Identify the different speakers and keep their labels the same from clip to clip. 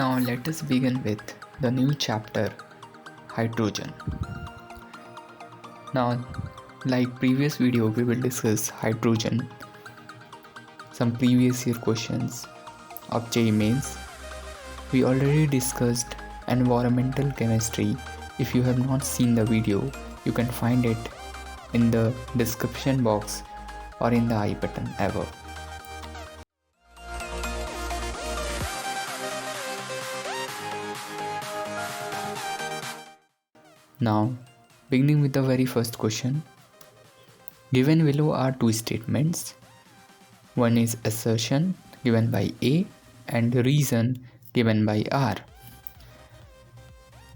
Speaker 1: Now let us begin with the new chapter, hydrogen. Now, like previous video, we will discuss hydrogen, some previous year questions of JEE Mains. We already discussed environmental chemistry. If you have not seen the video, you can find it in the description box or in the I button above. Now, beginning with the very first question. Given below are two statements. One is assertion given by A and reason given by R.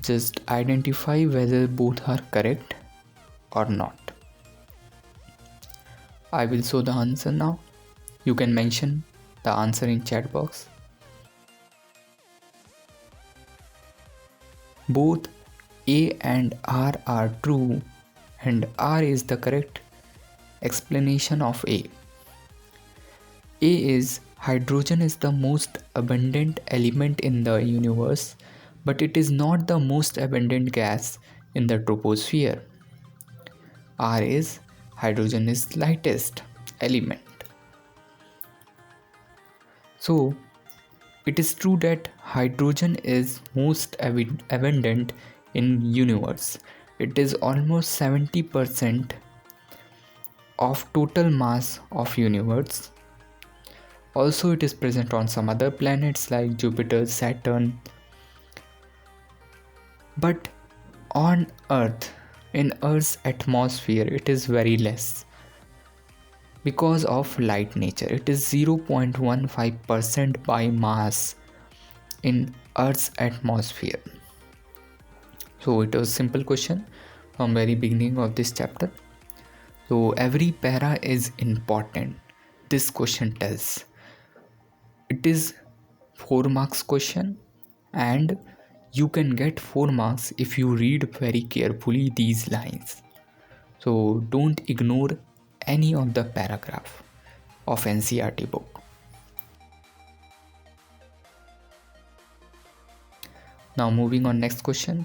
Speaker 1: Just identify whether both are correct or not. I will show the answer now. You can mention the answer in chat box. Both A and R are true, and R is the correct explanation of A. A is hydrogen is the most abundant element in the universe, but it is not the most abundant gas in the troposphere. R is hydrogen is lightest element. So it is true that hydrogen is most abundant in universe. It is almost 70% of total mass of universe. Also, it is present on some other planets like Jupiter, Saturn. But on Earth, in Earth's atmosphere, it is very less. Because of light nature, it is 0.15% by mass in Earth's atmosphere. So it was a simple question from very beginning of this chapter. So every para is important. This question tells. It is 4 marks question, and you can get 4 marks if you read very carefully these lines. So don't ignore any of the paragraph of NCERT book. Now moving on, next question.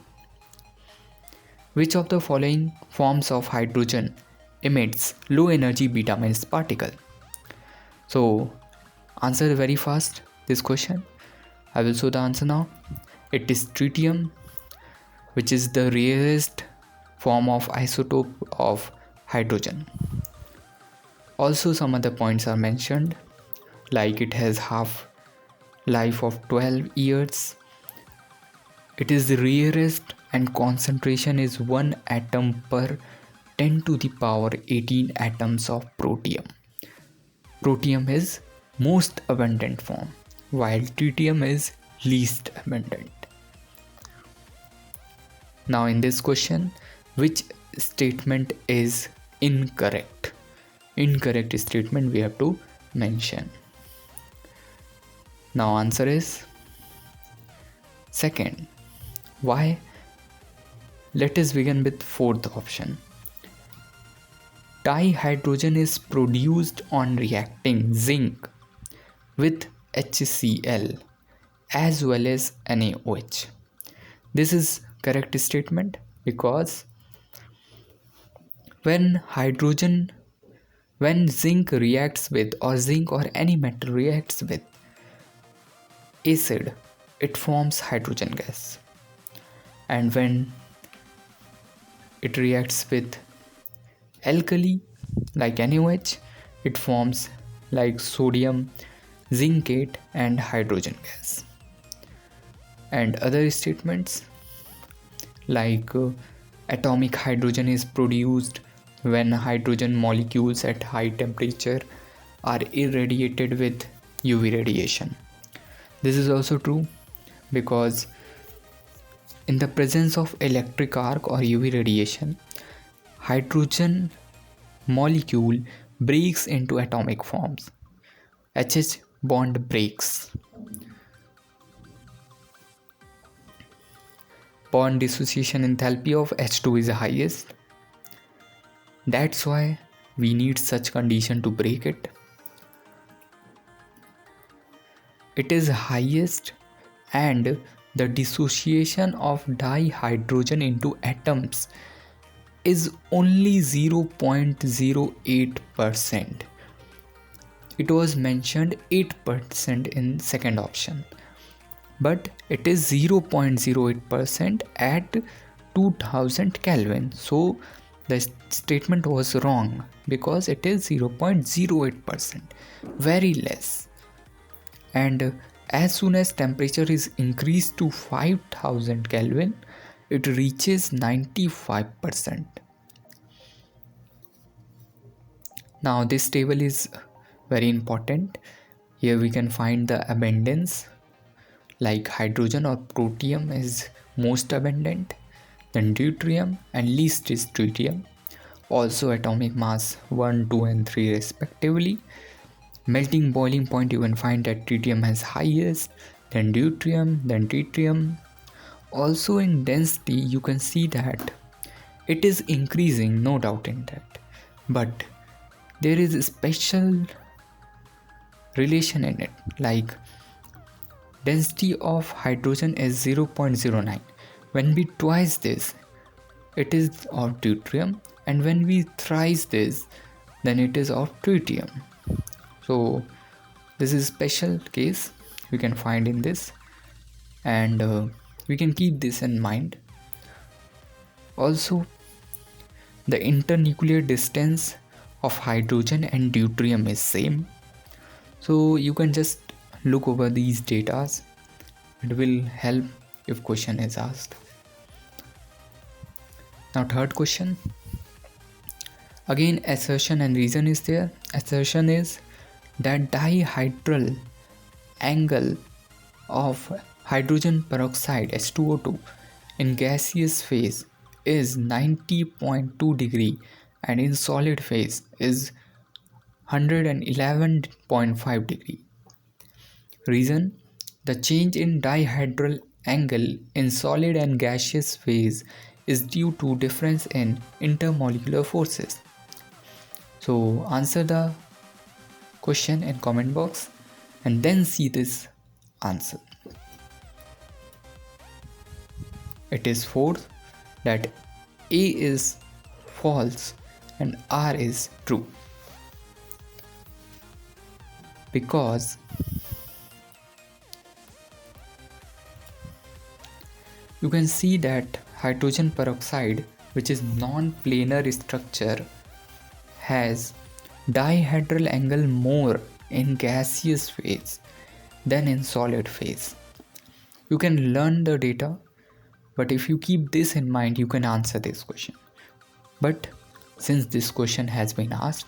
Speaker 1: Which of the following forms of hydrogen emits low energy beta mains particle? So answer very fast this question. I will show the answer now. It is tritium, which is the rarest form of isotope of hydrogen. Also some other points are mentioned, like it has half life of 12 years. It is the rarest and concentration is 1 atom per 10 to the power 18 atoms of protium. Protium is most abundant form, while tritium is least abundant. Now in this question, which statement is incorrect? Incorrect statement we have to mention. Now answer is second. Why? Let us begin with fourth option. Dihydrogen is produced on reacting zinc with HCl as well as NaOH. This is correct statement because when zinc reacts with, or zinc or any metal reacts with acid, it forms hydrogen gas. And when it reacts with alkali like NaOH, it forms like sodium zincate and hydrogen gas. And other statements like atomic hydrogen is produced when hydrogen molecules at high temperature are irradiated with UV radiation. This is also true because in the presence of electric arc or UV radiation, hydrogen molecule breaks into atomic forms. HH bond breaks. Bond dissociation enthalpy of H2 is the highest. That's why we need such condition to break it. It is highest and the dissociation of dihydrogen into atoms is only 0.08%. It was mentioned 8% in second option, but it is 0.08% at 2000 Kelvin. So the statement was wrong because it is 0.08%, very less. And as soon as temperature is increased to 5000 Kelvin, it reaches 95%. Now this table is very important. Here we can find the abundance, like hydrogen or protium is most abundant, then deuterium, and least is tritium. Also atomic mass 1, 2 and 3 respectively. Melting boiling point, you can find that tritium has highest, then deuterium, then tritium. Also in density you can see that it is increasing, no doubt in that, but there is a special relation in it, like density of hydrogen is 0.09. When we twice this, it is of deuterium, and when we thrice this, then it is of tritium. So this is special case we can find in this, and we can keep this in mind. Also, the internuclear distance of hydrogen and deuterium is same, so you can just look over these datas. It will help if question is asked. Now third question, again assertion and reason is there. Assertion is that dihedral angle of hydrogen peroxide H2O2 in gaseous phase is 90.2 degree and in solid phase is 111.5 degree. Reason, the change in dihedral angle in solid and gaseous phase is due to difference in intermolecular forces. So answer the question in comment box and then see this answer. It is fourth, that A is false and R is true, because you can see that hydrogen peroxide, which is non-planar structure, has dihedral angle more in gaseous phase than in solid phase. You can learn the data, but if you keep this in mind, you can answer this question. But since this question has been asked,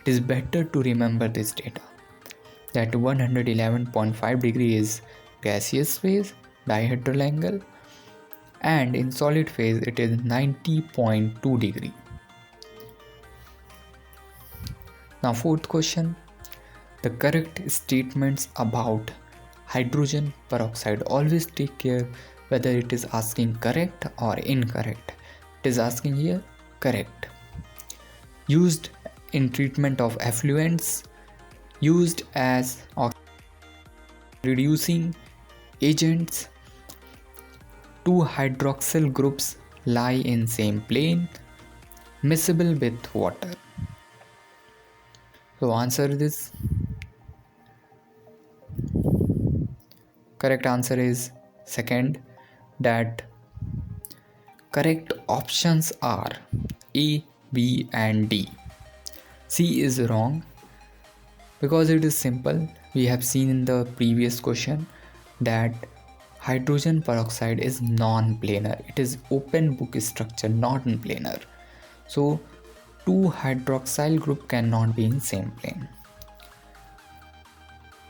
Speaker 1: it is better to remember this data, that 111.5 degree is gaseous phase dihedral angle, and in solid phase it is 90.2 degree. Now fourth question, the correct statements about hydrogen peroxide. Always take care whether it is asking correct or incorrect. It is asking here correct. Used in treatment of effluents, used as reducing agents, two hydroxyl groups lie in same plane, miscible with water. So answer this. Correct answer is second, that correct options are A, B and D. C is wrong because it is simple. We have seen in the previous question that hydrogen peroxide is non-planar. It is open book structure, not in planar. So two hydroxyl group cannot be in same plane.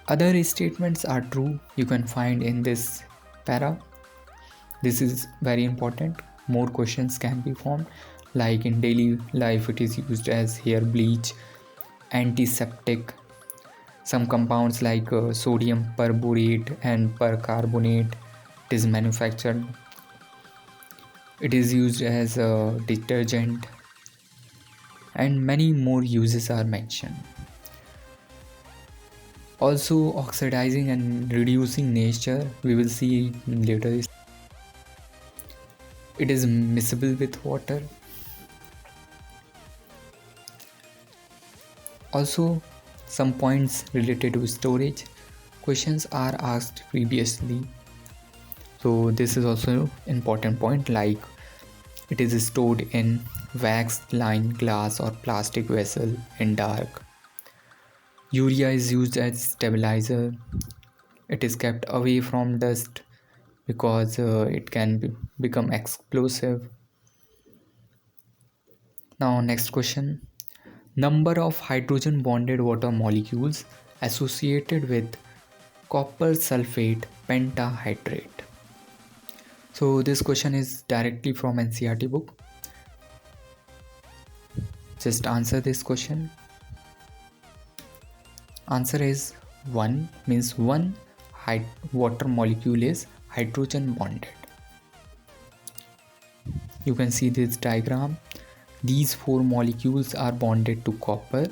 Speaker 1: Other statements are true. You can find in this para. This is very important. More questions can be formed. Like in daily life, it is used as hair bleach, antiseptic. Some compounds like sodium perborate and percarbonate, it is manufactured. It is used as a detergent, and many more uses are mentioned. Also oxidizing and reducing nature, we will see later. It is miscible with water. Also, some points related to storage. Questions are asked previously. So this is also important point, like it is stored in wax lined glass or plastic vessel in dark. Urea is used as stabilizer. It is kept away from dust because it can become explosive. Now next question. Number of hydrogen bonded water molecules associated with copper sulfate pentahydrate. So this question is directly from NCERT book. Just answer this question. Answer is 1, means one water molecule is hydrogen bonded. You can see this diagram. These 4 molecules are bonded to copper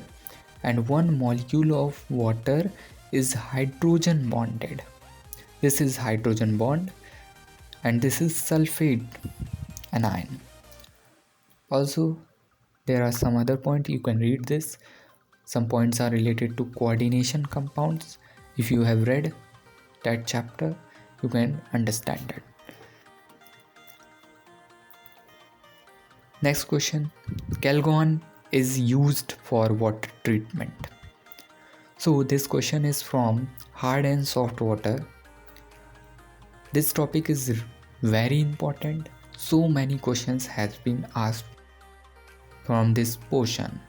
Speaker 1: and one molecule of water is hydrogen bonded. This is hydrogen bond and this is sulfate anion. Also, there are some other points, you can read this. Some points are related to coordination compounds. If you have read that chapter, you can understand it. Next question. Calgon is used for water treatment. So this question is from hard and soft water. This topic is very important. So many questions has been asked from this portion.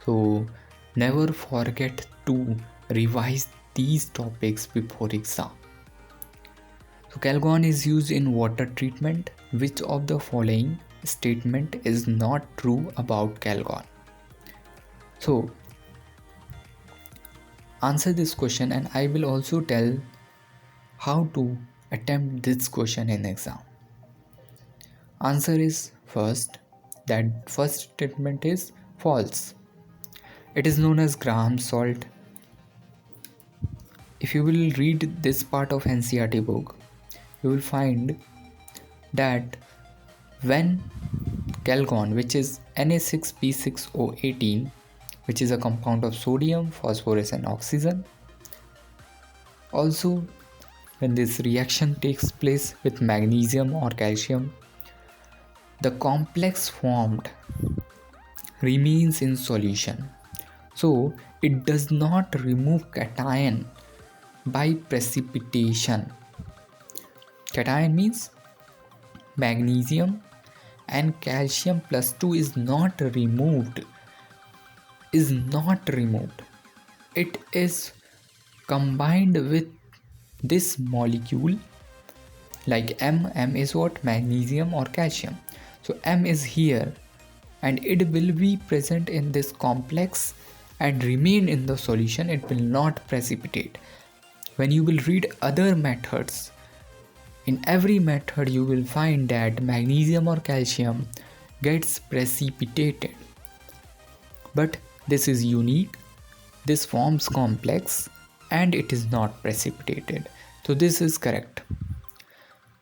Speaker 1: So never forget to revise these topics before exam. So Calgon is used in water treatment. Which of the following statement is not true about Calgon? So answer this question and I will also tell how to attempt this question in exam. Answer is first, that first statement is false. It is known as Graham salt. If you will read this part of NCERT book, you will find that when Calgon, which is Na6P6O18, which is a compound of sodium, phosphorus and oxygen. Also, when this reaction takes place with magnesium or calcium, the complex formed remains in solution. So it does not remove cation by precipitation. Cation means magnesium and calcium plus 2 is not removed. It is combined with this molecule, like M is what? Magnesium or calcium. So M is here and it will be present in this complex and remain in the solution. It will not precipitate. When you will read other methods, in every method you will find that magnesium or calcium gets precipitated. But this is unique. This forms complex and it is not precipitated. So this is correct.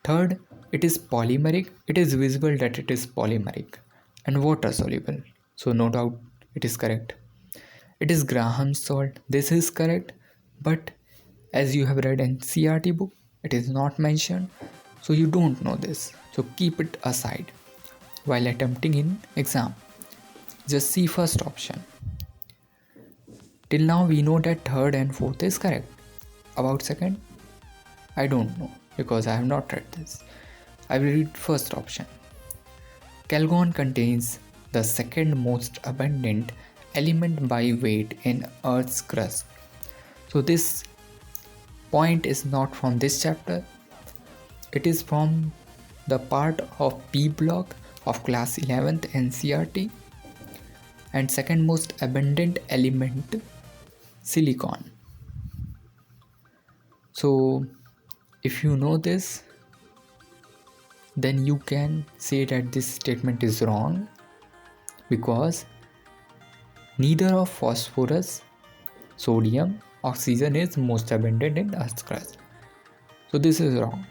Speaker 1: Third, it is polymeric. It is visible that it is polymeric and water soluble. So no doubt it is correct. It is Graham salt. This is correct. But as you have read in NCERT book, it is not mentioned. So you don't know this. So keep it aside while attempting in exam. Just see first option. Till now we know that third and fourth is correct. About second, I don't know because I have not read this. I will read first option. Calgon contains the second most abundant element by weight in Earth's crust. So this point is not from this chapter. It is from the part of P block of class 11th NCERT. And second most abundant element, silicon. So if you know this, then you can say that this statement is wrong because neither of phosphorus, sodium oxygen is most abundant in Earth's crust. So this is wrong.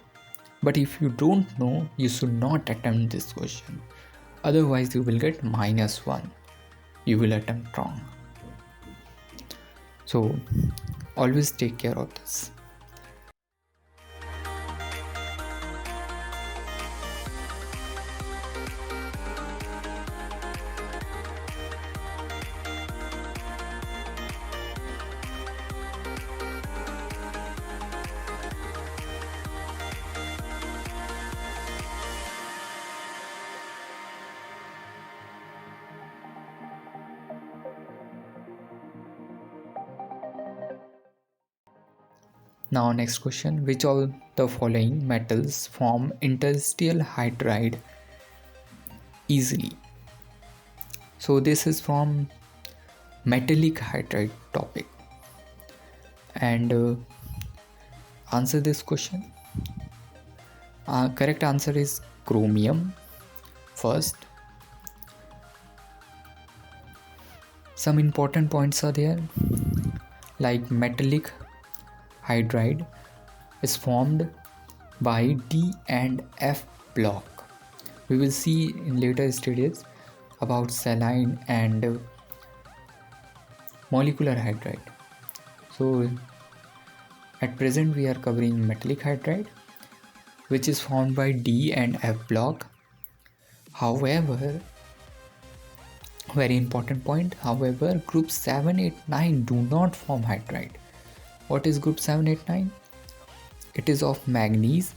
Speaker 1: But if you don't know, you should not attempt this question. Otherwise, you will get -1. You will attempt wrong. So always take care of this. Now next question, which of the following metals form interstitial hydride easily? So this is from metallic hydride topic, and answer this question. Correct answer is chromium. First, some important points are there, like metallic hydride is formed by D and F block. We will see in later stages about saline and molecular hydride. So at present we are covering metallic hydride, which is formed by D and F block. However, very important point, however, group 7, 8, 9 do not form hydride. What is group 7, 8, 9? It is of manganese,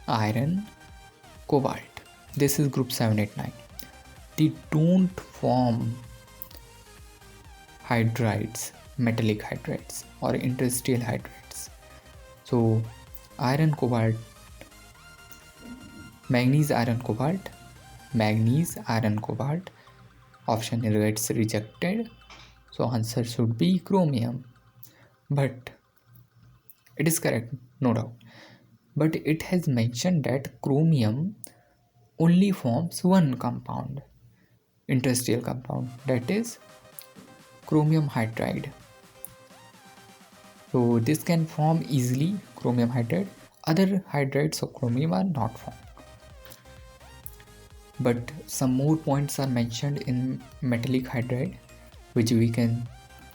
Speaker 1: iron, cobalt. This is group 7, 8, 9. They don't form hydrides, metallic hydrides or interstitial hydrides. So iron, cobalt, manganese, iron, cobalt, manganese, iron, cobalt. Option gets rejected. So answer should be chromium. But it is correct, no doubt. But it has mentioned that chromium only forms one compound, interstitial compound, that is chromium hydride. So this can form easily chromium hydride. Other hydrides of chromium are not formed. But some more points are mentioned in metallic hydride, which we can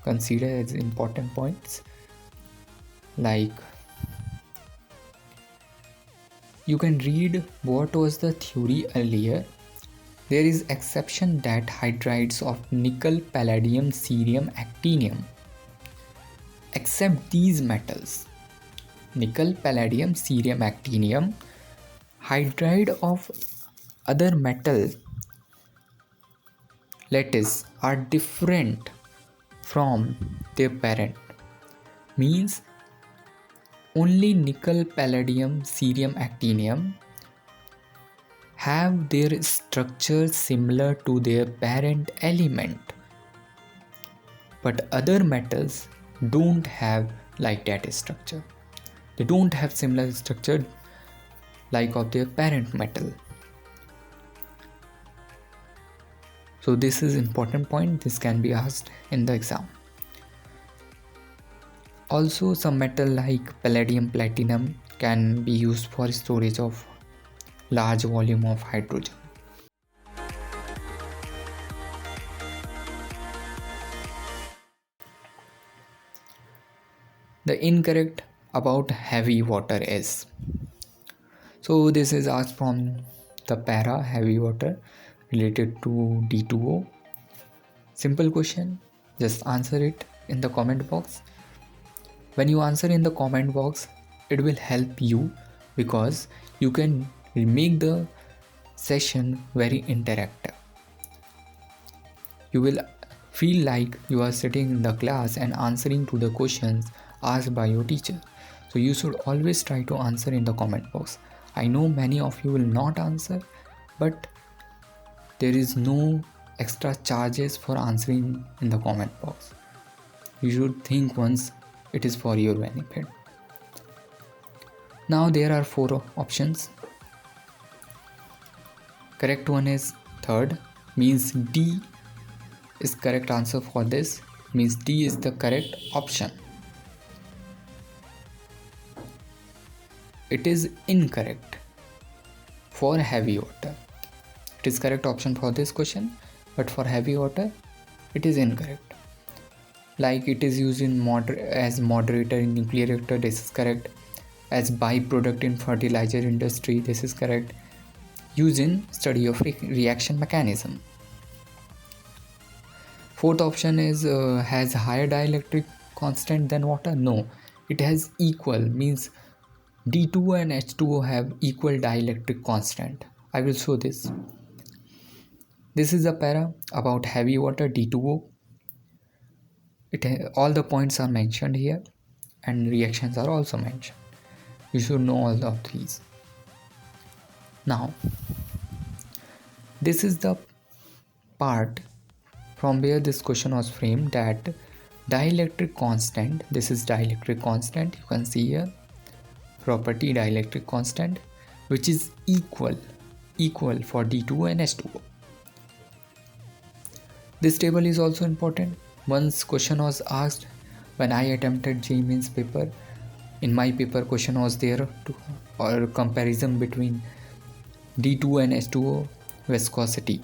Speaker 1: consider as important points. Like, you can read what was the theory earlier. There is exception that hydrides of nickel, palladium, cerium, actinium, except these metals, nickel, palladium, cerium, actinium, hydride of other metal lattice are different from their parent. Means only nickel, palladium, cerium, actinium have their structure similar to their parent element, but other metals don't have like that structure. They don't have similar structure like of their parent metal. So this is important point. This can be asked in the exam. Also, some metal like palladium, platinum can be used for storage of large volume of hydrogen. The incorrect about heavy water is. So this is asked from the para heavy water related to D2O. Simple question, just answer it in the comment box. When you answer in the comment box, it will help you because you can make the session very interactive. You will feel like you are sitting in the class and answering to the questions asked by your teacher. So you should always try to answer in the comment box. I know many of you will not answer, but there is no extra charges for answering in the comment box. You should think once, it is for your benefit. Now there are 4 options. Correct one is third, means D is correct answer for this, means D is the correct option. it is incorrect for heavy water. It is correct option for this question, but for heavy water it is incorrect. Like it is used in as moderator in nuclear reactor, this is correct. As byproduct in fertilizer industry, this is correct. Used in study of reaction mechanism. Fourth option is has higher dielectric constant than water. No, it has equal, means D2O and H2O have equal dielectric constant. I will show this. This is a para about heavy water D2O. All the points are mentioned here and reactions are also mentioned. You should know all of these. Now, this is the part from where this question was framed, that dielectric constant, this is dielectric constant, you can see here, property dielectric constant, which is equal for D2O and H2O. This table is also important. Once question was asked when I attempted JEE Mains paper. In my paper, question was there or comparison between D2O and H2O viscosity.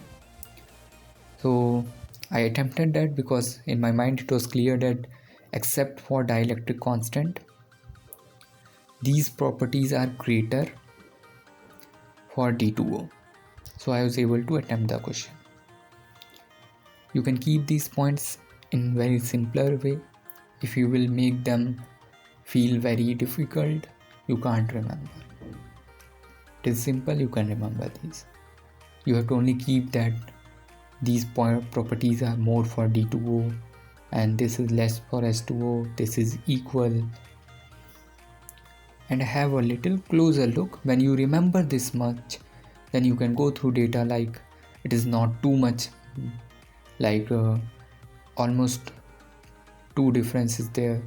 Speaker 1: So I attempted that because in my mind it was clear that except for dielectric constant, these properties are greater for D2O. So I was able to attempt the question. You can keep these points in very simpler way. If you will make them feel very difficult, you can't remember. It is simple, you can remember these. You have to only keep that these properties are more for D2O and this is less for H2O, this is equal. And have a little closer look. When you remember this much, then you can go through data like it is not too much, like almost two differences there.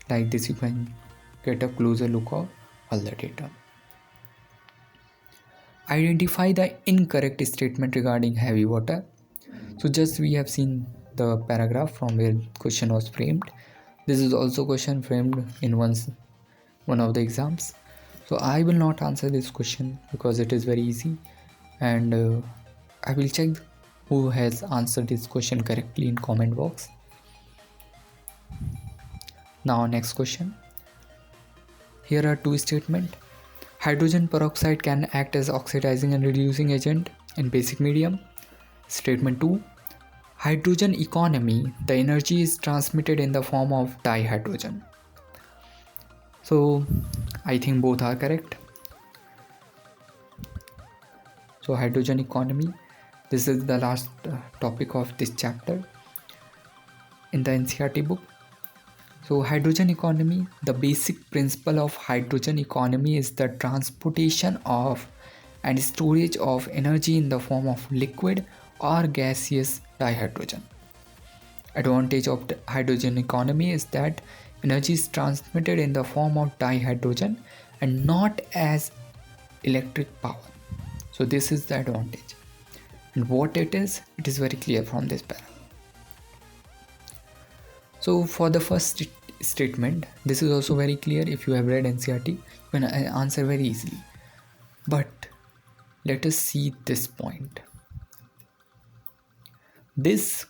Speaker 1: Like this you can get a closer look of all the data. Identify the incorrect statement regarding heavy water. So just we have seen the paragraph from where question was framed. This is also question framed in one of the exams. So I will not answer this question because it is very easy, and I will check who has answered this question correctly in comment box. Now next question. Here are two statements. Hydrogen peroxide can act as oxidizing and reducing agent in basic medium. Statement 2. Hydrogen economy, the energy is transmitted in the form of dihydrogen. So I think both are correct. So hydrogen economy, this is the last topic of this chapter in the NCERT book. So hydrogen economy, the basic principle of hydrogen economy is the transportation of and storage of energy in the form of liquid or gaseous dihydrogen. Advantage of the hydrogen economy is that energy is transmitted in the form of dihydrogen and not as electric power. So this is the advantage. And what it is very clear from this paragraph. So for the first statement, this is also very clear. If you have read NCERT, you can answer very easily. But let us see this point. This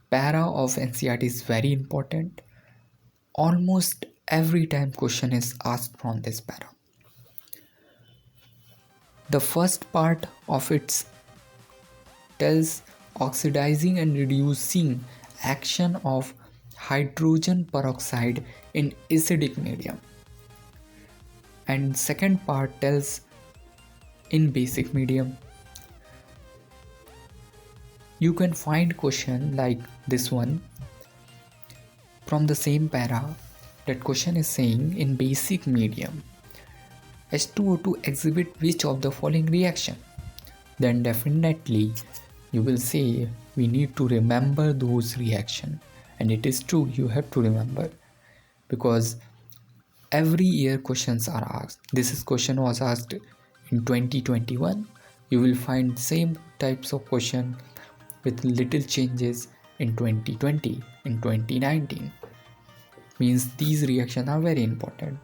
Speaker 1: para of NCERT is very important. Almost every time question is asked from this para. The first part of it tells oxidizing and reducing action of hydrogen peroxide in acidic medium, and second part tells in basic medium. You can find question like this one from the same para. That question is saying in basic medium H2O2 exhibit which of the following reaction. Then definitely you will say we need to remember those reaction. And it is true, you have to remember, because every year questions are asked. This question was asked in 2021. You will find same types of question with little changes in 2020, in 2019. Means these reactions are very important.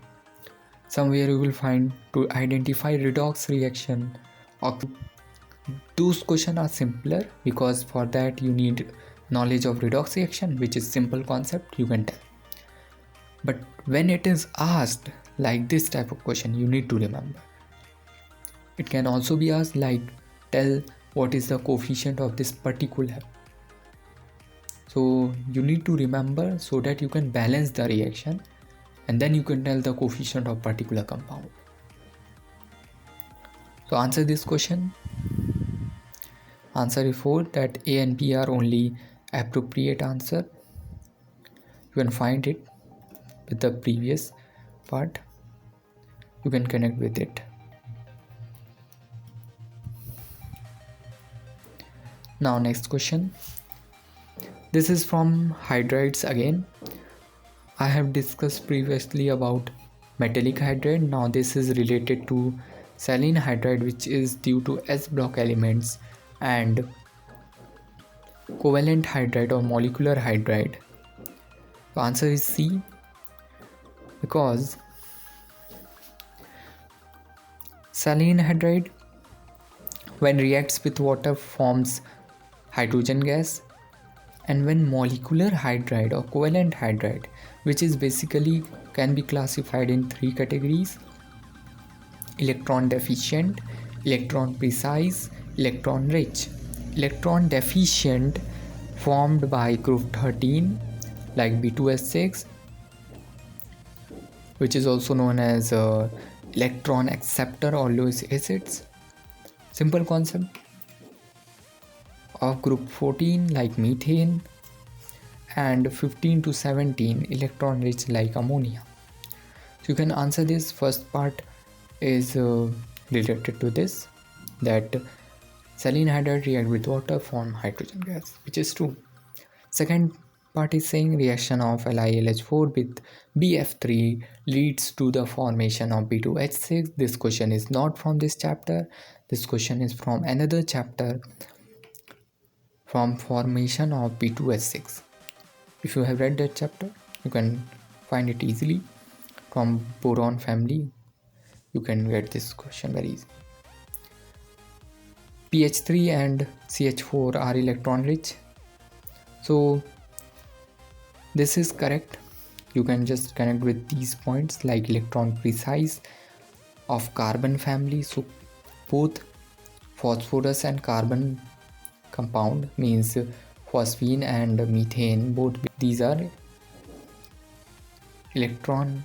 Speaker 1: somewhere you will find to identify redox reaction. Those questions are simpler because for that you need knowledge of redox reaction, which is simple concept you can tell. But when it is asked like this type of question, you need to remember. It can also be asked like, tell what is the coefficient of this particular. So you need to remember so that you can balance the reaction and then you can tell the coefficient of particular compound. So answer this question. Answer is 4, that A and B are only appropriate answer. You can find it with the previous part. You can connect with it. Now next question. This is from hydrides again. I have discussed previously about metallic hydride. Now this is related to saline hydride, which is due to S block elements, and covalent hydride or molecular hydride. The answer is C, because saline hydride when reacts with water forms hydrogen gas, and when molecular hydride or covalent hydride, which is basically can be classified in 3 categories: electron deficient, electron precise, electron rich. Electron deficient formed by group 13 like B2S6, which is also known as electron acceptor or Lewis acids. Simple concept. Of group 14 like methane, and 15 to 17 electron rich like ammonia. So you can answer this. First part is related to this, that saline hydride react with water form hydrogen gas, which is true. Second part is saying reaction of LiLH4 with BF3 leads to the formation of B2H6. This question is not from this chapter. This question is from another chapter, from formation of B2H6. If you have read that chapter, you can find it easily. From boron family, you can get this question very easy. PH3 and CH4 are electron rich. So this is correct. You can just connect with these points like electron precise of carbon family. So both phosphorus and carbon compound means phosphine and methane, both these are electron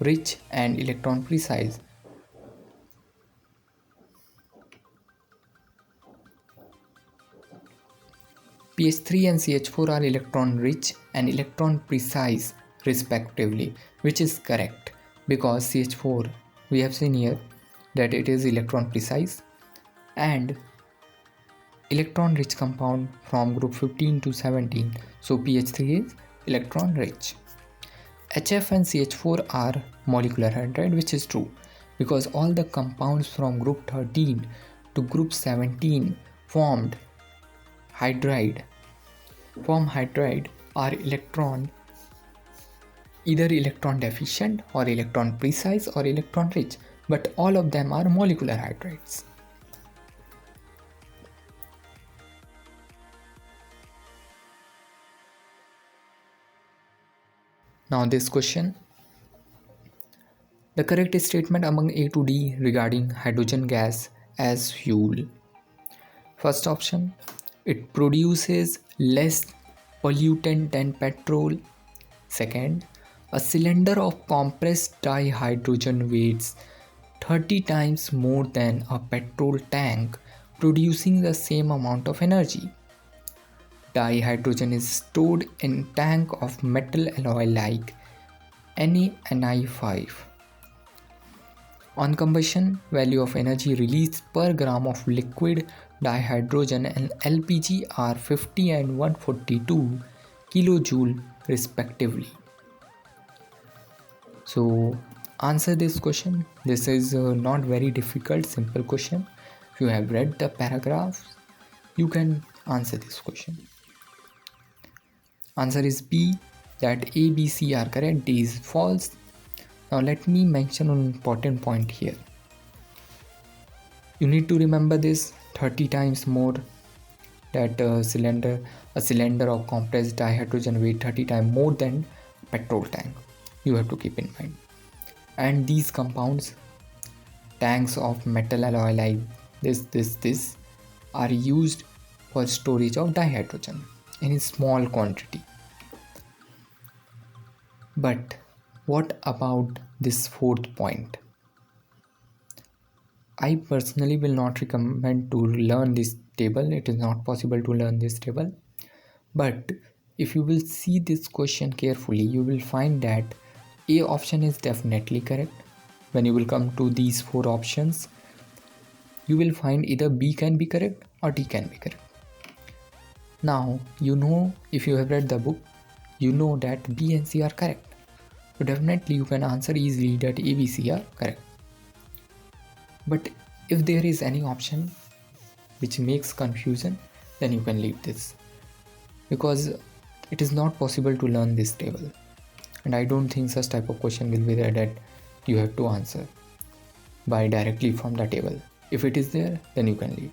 Speaker 1: rich and electron precise. PH3 and CH4 are electron rich and electron precise respectively, which is correct because CH4 we have seen here that it is electron precise, and electron rich compound from group 15 to 17, so PH3 is electron rich. HF and CH4 are molecular hydride, which is true because all the compounds from group 13 to group 17 form hydride are either electron deficient or electron precise or electron rich, but all of them are molecular hydrides. Now this question. The correct statement among A to D regarding hydrogen gas as fuel. First option, it produces less pollutant than petrol. Second, a cylinder of compressed dihydrogen weighs 30 times more than a petrol tank, producing the same amount of energy. Dihydrogen is stored in tank of metal alloy like NaNi5. On combustion, value of energy released per gram of liquid dihydrogen and LPG are 50 and 142 kilojoule respectively. So answer this question. This is not very difficult, simple question. If you have read the paragraphs, you can answer this question. Answer is B, that A, B, C are correct, D is false. Now let me mention an important point here. You need to remember this: 30 times more, that a cylinder of compressed dihydrogen weight 30 times more than petrol tank. You have to keep in mind. And these compounds, tanks of metal alloy like this are used for storage of dihydrogen in a small quantity. But what about this fourth point? I personally will not recommend to learn this table. It is not possible to learn this table. But if you will see this question carefully, you will find that A option is definitely correct. When you will come to these four options, you will find either B can be correct or D can be correct. Now, if you have read the book, you know that B and C are correct. So definitely you can answer easily that A, B, C are correct. But if there is any option which makes confusion, then you can leave this, because it is not possible to learn this table, and I don't think such type of question will be there that you have to answer by directly from the table. If it is there, then you can leave.